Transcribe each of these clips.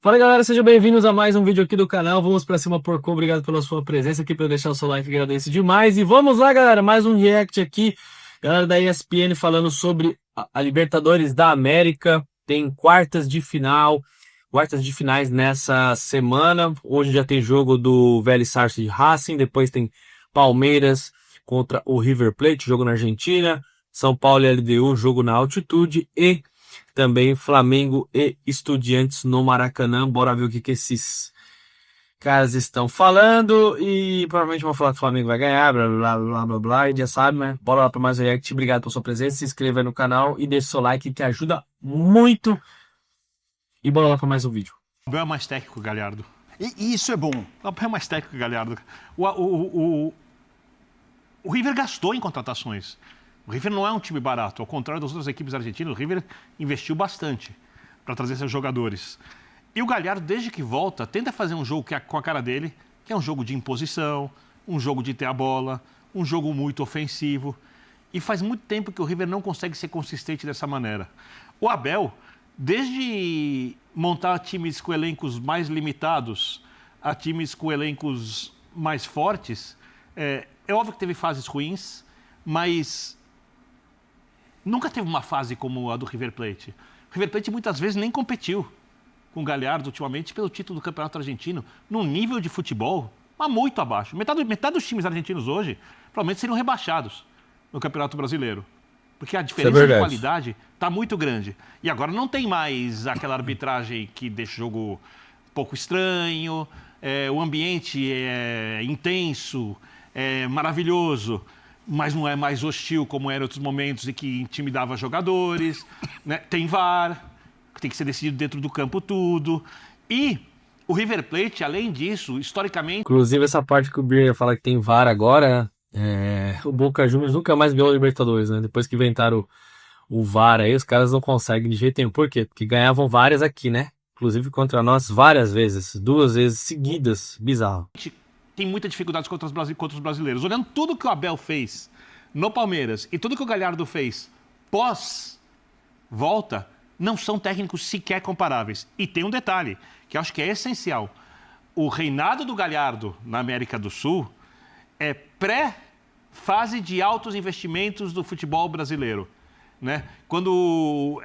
Fala galera, sejam bem-vindos a mais um vídeo aqui do canal. Vamos pra cima, porco. Obrigado pela sua presença aqui, para deixar o seu like, agradeço demais. E vamos lá, galera, mais um react aqui. Galera da ESPN falando sobre a Libertadores da América. Tem quartas de finais nessa semana. Hoje já tem jogo do Vélez Sarsfield de Racing, depois tem Palmeiras contra o River Plate, jogo na Argentina. São Paulo e LDU, jogo na altitude. E também Flamengo e Estudiantes no Maracanã. Bora ver o que esses caras estão falando. E provavelmente vão falar que o Flamengo vai ganhar, blá blá blá blá blá. E já sabe, né? Bora lá para mais um react. Obrigado pela sua presença. Se inscreva aí no canal e deixe seu like que ajuda muito. E bora lá para mais um vídeo. O Abel é mais técnico que o Galhardo. E isso é bom. O Abel é mais técnico que o Galhardo. O River gastou em contratações. O River não é um time barato. Ao contrário das outras equipes argentinas, o River investiu bastante para trazer seus jogadores. E o Galhardo, desde que volta, tenta fazer um jogo com a cara dele, que é um jogo de imposição, um jogo de ter a bola, um jogo muito ofensivo. E faz muito tempo que o River não consegue ser consistente dessa maneira. O Abel, desde montar times com elencos mais limitados a times com elencos mais fortes, é óbvio que teve fases ruins, mas nunca teve uma fase como a do River Plate. O River Plate muitas vezes nem competiu com o Galhardo ultimamente pelo título do Campeonato Argentino, num nível de futebol mas muito abaixo. Metade dos times argentinos hoje provavelmente seriam rebaixados no Campeonato Brasileiro. Porque a diferença de qualidade está muito grande. E agora não tem mais aquela arbitragem que deixa o jogo um pouco estranho, o ambiente é intenso, é maravilhoso, mas não é mais hostil como era em outros momentos e que intimidava jogadores. Né? Tem VAR, tem que ser decidido dentro do campo tudo. E o River Plate, além disso, historicamente... Inclusive essa parte que o Birner fala que tem VAR agora... o Boca Juniors nunca mais ganhou a Libertadores, né? Depois que inventaram o VAR aí, os caras não conseguem de jeito nenhum. Por quê? Porque ganhavam várias aqui, né? Inclusive contra nós várias vezes, 2 vezes seguidas. Bizarro. Tem muita dificuldade contra os brasileiros. Olhando tudo que o Abel fez no Palmeiras e tudo que o Galhardo fez pós-volta, não são técnicos sequer comparáveis. E tem um detalhe, que eu acho que é essencial. O reinado do Galhardo na América do Sul é pré-fase de altos investimentos do futebol brasileiro. Né? Quando o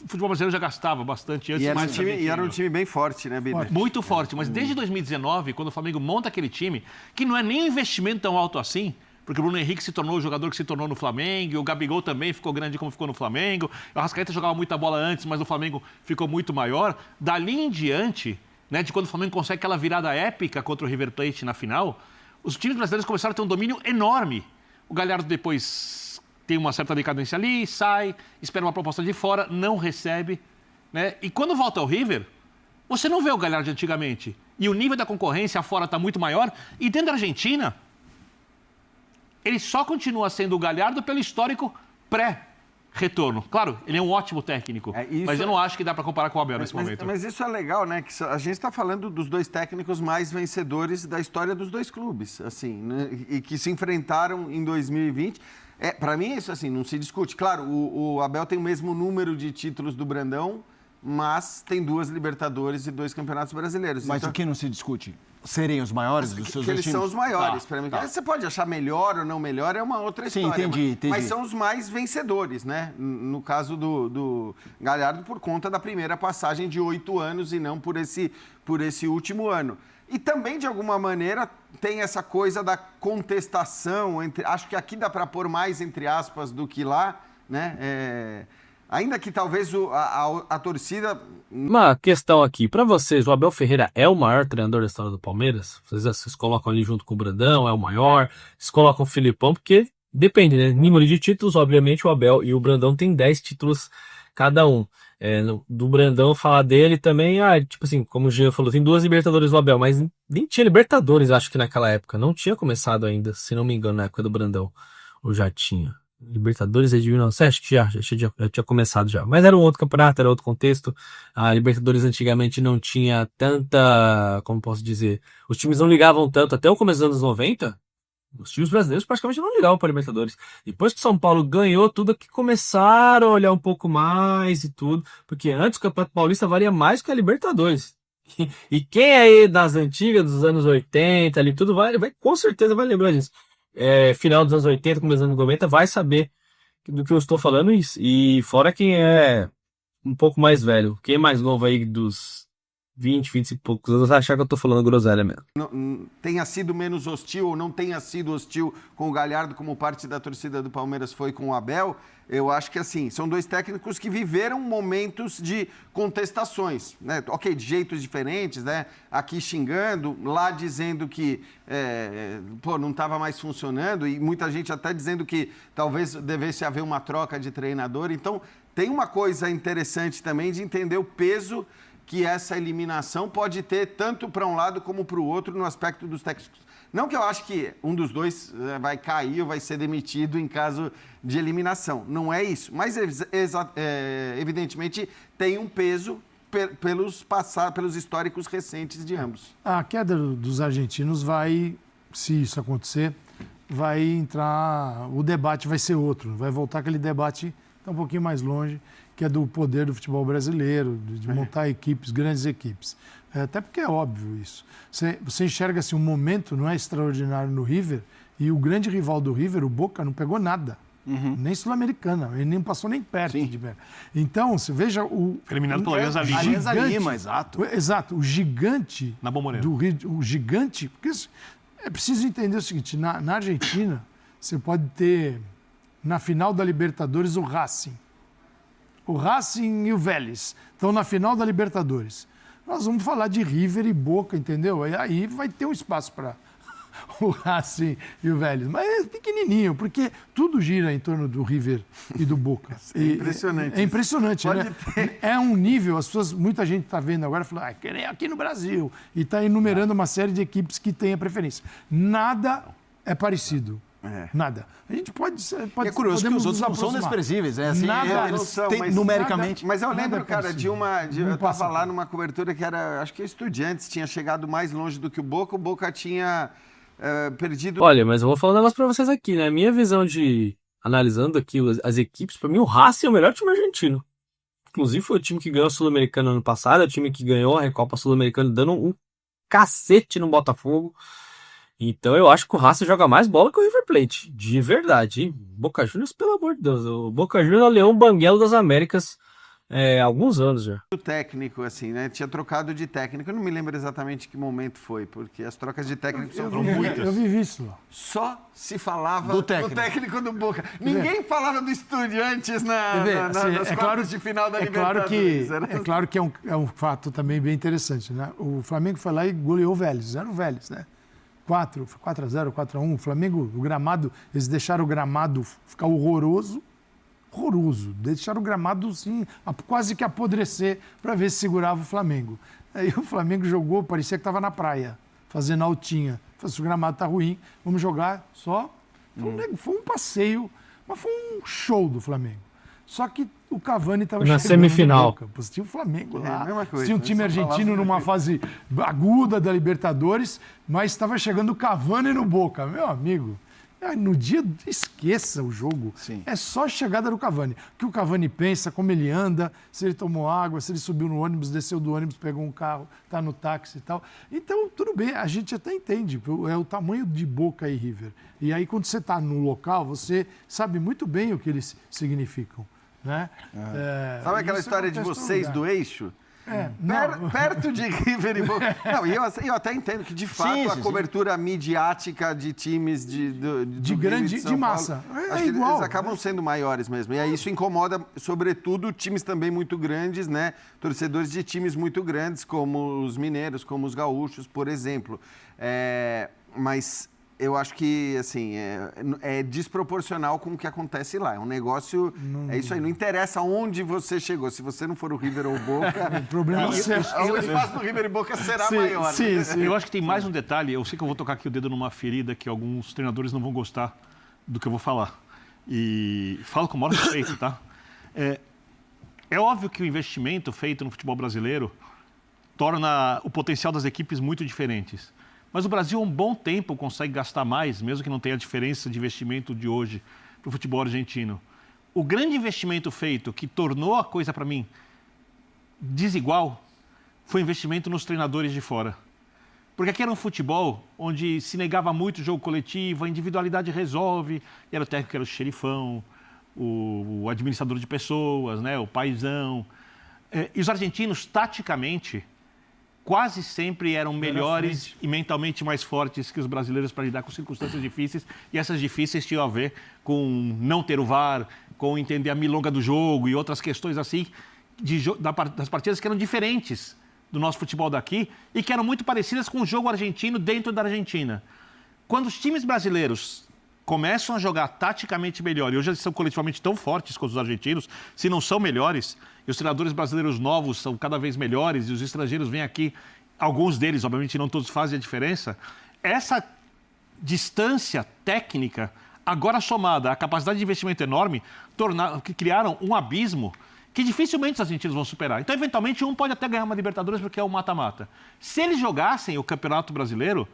futebol brasileiro já gastava bastante antes. E era um time bem forte, né, Bida? Muito forte, mas desde 2019, quando o Flamengo monta aquele time, que não é nem um investimento tão alto assim, porque o Bruno Henrique se tornou o jogador que se tornou no Flamengo, o Gabigol também ficou grande como ficou no Flamengo, o Arrascaeta jogava muita bola antes, mas no Flamengo ficou muito maior. Dali em diante, né, de quando o Flamengo consegue aquela virada épica contra o River Plate na final, os times brasileiros começaram a ter um domínio enorme. O Galhardo depois tem uma certa decadência ali, sai, espera uma proposta de fora, não recebe. Né? E quando volta ao River, você não vê o Galhardo de antigamente. E o nível da concorrência fora está muito maior. E dentro da Argentina, ele só continua sendo o Galhardo pelo histórico pré-retorno. Claro, ele é um ótimo técnico, mas eu não acho que dá para comparar com o Abel nesse momento. Mas isso é legal, né? Que a gente está falando dos 2 técnicos mais vencedores da história dos 2 clubes, assim, né? E que se enfrentaram em 2020. Para mim, isso assim, não se discute. Claro, o Abel tem o mesmo número de títulos do Brandão, mas tem 2 Libertadores e 2 Campeonatos Brasileiros. Mas então, o que não se discute? Serem os maiores dos seus eles são os maiores, para mim. Tá. Você pode achar melhor ou não melhor, é uma outra história. Sim, entendi. Mas são os mais vencedores, né? No caso do Galhardo, por conta da primeira passagem de 8 anos e não por esse último ano. E também, de alguma maneira, tem essa coisa da contestação. Acho que aqui dá para pôr mais entre aspas do que lá, né? Ainda que talvez a torcida... Uma questão aqui, pra vocês, o Abel Ferreira é o maior treinador da história do Palmeiras? Vocês colocam ali junto com o Brandão, é o maior? Vocês colocam o Filipão, porque depende, né? Número de títulos, obviamente o Abel e o Brandão tem 10 títulos cada um. Do Brandão falar dele também, tipo assim, como o Jean falou, tem 2 Libertadores do Abel, mas nem tinha Libertadores, acho que naquela época. Não tinha começado ainda, se não me engano, na época do Brandão. Ou já tinha? Libertadores é de 1900, acho que já tinha começado já. Mas era um outro campeonato, era outro contexto. A Libertadores antigamente não tinha tanta, como posso dizer, os times não ligavam tanto, até o começo dos anos 90, Os times brasileiros praticamente não ligavam para Libertadores. Depois que o São Paulo ganhou tudo, que começaram a olhar um pouco mais e tudo, porque antes o Campeonato Paulista valia mais que a Libertadores. E quem aí das antigas, dos anos 80, ali tudo, com certeza vai lembrar disso. Final dos anos 80, começo dos anos 90, vai saber do que eu estou falando isso. E fora quem é um pouco mais velho, quem é mais novo aí dos 20, 25 e poucos anos, vai achar que eu tô falando groselha mesmo. Tenha sido menos hostil ou não tenha sido hostil com o Galhardo, como parte da torcida do Palmeiras foi com o Abel, eu acho que assim, são dois técnicos que viveram momentos de contestações, né? Ok, de jeitos diferentes, né? Aqui xingando, lá dizendo que não estava mais funcionando, e muita gente até dizendo que talvez devesse haver uma troca de treinador. Então, tem uma coisa interessante também de entender o peso que essa eliminação pode ter tanto para um lado como para o outro no aspecto dos técnicos. Não que eu acho que um dos dois vai cair ou vai ser demitido em caso de eliminação. Não é isso. Mas, evidentemente, tem um peso pelos históricos recentes de ambos. A queda dos argentinos vai, se isso acontecer, vai entrar... O debate vai ser outro. Vai voltar aquele debate um pouquinho mais longe, que é do poder do futebol brasileiro, de montar equipes, grandes equipes. Até porque é óbvio isso. Você enxerga assim, um momento não é extraordinário no River, e o grande rival do River, o Boca, não pegou nada. Nem Sul-Americana, ele nem passou nem perto de pegar. Então, você veja o... Eliminado pela Alianza Lima. Alianza Lima, exato. Exato, o gigante Na Bombonera. do Rio, o gigante... Porque é preciso entender o seguinte, na Argentina, você pode ter, na final da Libertadores, o Racing. O Racing e o Vélez estão na final da Libertadores. Nós vamos falar de River e Boca, entendeu? E aí vai ter um espaço para o Racing e o Vélez. Mas é pequenininho, porque tudo gira em torno do River e do Boca. É impressionante. É impressionante, Pode né? ter. É um nível, muita gente está vendo agora, falando, que nem aqui no Brasil. E está enumerando uma série de equipes que têm a preferência. Nada é parecido. Nada. A gente pode É curioso que os outros não são aproximar. desprezíveis, né? Assim, Nada, eles não são, têm, mas numericamente... Mas eu Nada lembro, é cara, parecido. eu Não estava passa lá por- numa cobertura que era, acho que Estudiantes tinha chegado mais longe do que o Boca tinha perdido... Olha, mas eu vou falar um negócio pra vocês aqui, né? Minha visão de analisando aqui as equipes, pra mim o Racing é o melhor time argentino. Inclusive foi o time que ganhou a Sul-Americana ano passado, é o time que ganhou a Recopa Sul-Americana dando um cacete no Botafogo. Então eu acho que o Racing joga mais bola que o River Plate, de verdade. Hein? Boca Juniors, pelo amor de Deus, o Boca Juniors é o Leão Banguelo das Américas há alguns anos já. O técnico, assim, né? Tinha trocado de técnico. Eu não me lembro exatamente que momento foi, porque as trocas de técnico são muitas. Eu vivi isso lá. Só se falava Do técnico. do técnico do Boca. Ninguém falava do Estudiantes nas Assim, quartas de final da é Libertadores. claro que é um fato também bem interessante, né? O Flamengo foi lá e goleou o Vélez, era o Vélez, né? 4-0, 4-1, o Flamengo, o gramado, eles deixaram o gramado ficar horroroso, deixaram o gramado assim, quase que apodrecer para ver se segurava o Flamengo. Aí o Flamengo jogou, parecia que estava na praia, fazendo altinha. Falei, se o gramado tá ruim, vamos jogar só. Foi um passeio, mas foi um show do Flamengo. Só que o Cavani estava Na chegando semifinal. no Boca. Pô, tinha o Flamengo lá, a mesma coisa, tinha um né? time Só argentino falava numa fase aguda da Libertadores, mas estava chegando o Cavani no Boca. Meu amigo, no dia, esqueça o jogo. Sim. É só a chegada do Cavani. O que o Cavani pensa, como ele anda, se ele tomou água, se ele subiu no ônibus, desceu do ônibus, pegou um carro, está no táxi e tal. Então, tudo bem, a gente até entende. É o tamanho de Boca e River. E aí, quando você está no local, você sabe muito bem o que eles significam. Né? Sabe aquela isso história de acontece em todo vocês lugar. do eixo? Não. Perto de River e Boca. Não, e eu até entendo que, de fato, Sim, a sim. cobertura midiática de times do Rio de São massa. Paulo, É acho que igual, eles acabam sendo maiores mesmo. E aí isso incomoda, sobretudo, times também muito grandes, né? Torcedores de times muito grandes, como os mineiros, como os gaúchos, por exemplo. Mas eu acho que, assim, é desproporcional com o que acontece lá. É um negócio... É isso aí. Não interessa onde você chegou. Se você não for o River ou o Boca... O problema é seu. o espaço do River e Boca será Sim, maior. sim, sim. Eu acho que tem mais um detalhe. Eu sei que eu vou tocar aqui o dedo numa ferida que alguns treinadores não vão gostar do que eu vou falar. E falo com o maior respeito, tá? É óbvio que o investimento feito no futebol brasileiro torna o potencial das equipes muito diferentes. Mas o Brasil, há um bom tempo, consegue gastar mais, mesmo que não tenha a diferença de investimento de hoje para o futebol argentino. O grande investimento feito, que tornou a coisa, para mim, desigual, foi o investimento nos treinadores de fora. Porque aqui era um futebol onde se negava muito o jogo coletivo, a individualidade resolve, e era o técnico que era o xerifão, o administrador de pessoas, né, o paizão. E os argentinos, taticamente, quase sempre eram melhores e mentalmente mais fortes que os brasileiros para lidar com circunstâncias difíceis. E essas difíceis tinham a ver com não ter o VAR, com entender a milonga do jogo e outras questões assim, das partidas que eram diferentes do nosso futebol daqui e que eram muito parecidas com o jogo argentino dentro da Argentina. Quando os times brasileiros começam a jogar taticamente melhor, e hoje eles são coletivamente tão fortes quanto os argentinos, se não são melhores, e os treinadores brasileiros novos são cada vez melhores, e os estrangeiros vêm aqui, alguns deles, obviamente não todos fazem a diferença, essa distância técnica, agora somada à capacidade de investimento enorme, criaram um abismo que dificilmente os argentinos vão superar. Então, eventualmente, um pode até ganhar uma Libertadores porque é o mata-mata. Se eles jogassem o Campeonato Brasileiro,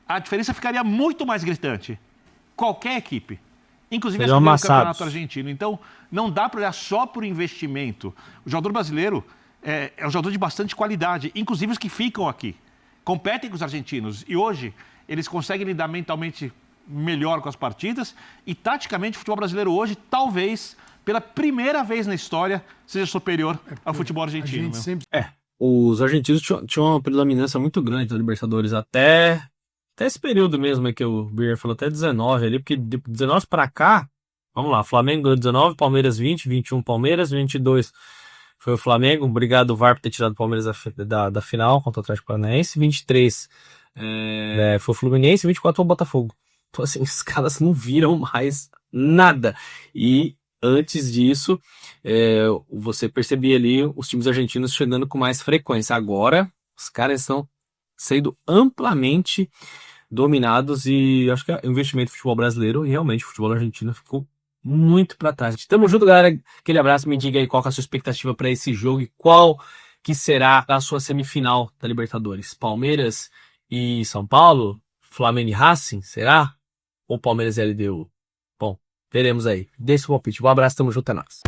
a diferença ficaria muito mais gritante. Qualquer equipe, inclusive esse Campeonato Argentino. Então, não dá para olhar só por investimento. O jogador brasileiro é um jogador de bastante qualidade, inclusive os que ficam aqui. Competem com os argentinos. E hoje, eles conseguem lidar mentalmente melhor com as partidas. E, taticamente, o futebol brasileiro hoje, talvez, pela primeira vez na história, seja superior ao futebol argentino. Os argentinos tinham uma predominância muito grande na Libertadores até esse período mesmo que o Birner falou, até 19 ali, porque de 19 para cá, vamos lá, Flamengo ganhou 19, Palmeiras 20, 21 Palmeiras, 22 foi o Flamengo, obrigado VAR por ter tirado o Palmeiras da final contra o Atlético Paranaense, 23 foi o Fluminense, 24 foi o Botafogo. Então assim, os caras não viram mais nada. E antes disso, você percebia ali os times argentinos chegando com mais frequência. Agora, os caras estão sendo amplamente dominados e acho que o investimento no futebol brasileiro e realmente o futebol argentino ficou muito para trás. Tamo junto, galera. Aquele abraço, me diga aí qual que é a sua expectativa para esse jogo e qual que será a sua semifinal da Libertadores. Palmeiras e São Paulo? Flamengo e Racing? Será? Ou Palmeiras e LDU? Bom, veremos aí. Deixa o palpite. Um abraço, tamo junto, é nóis.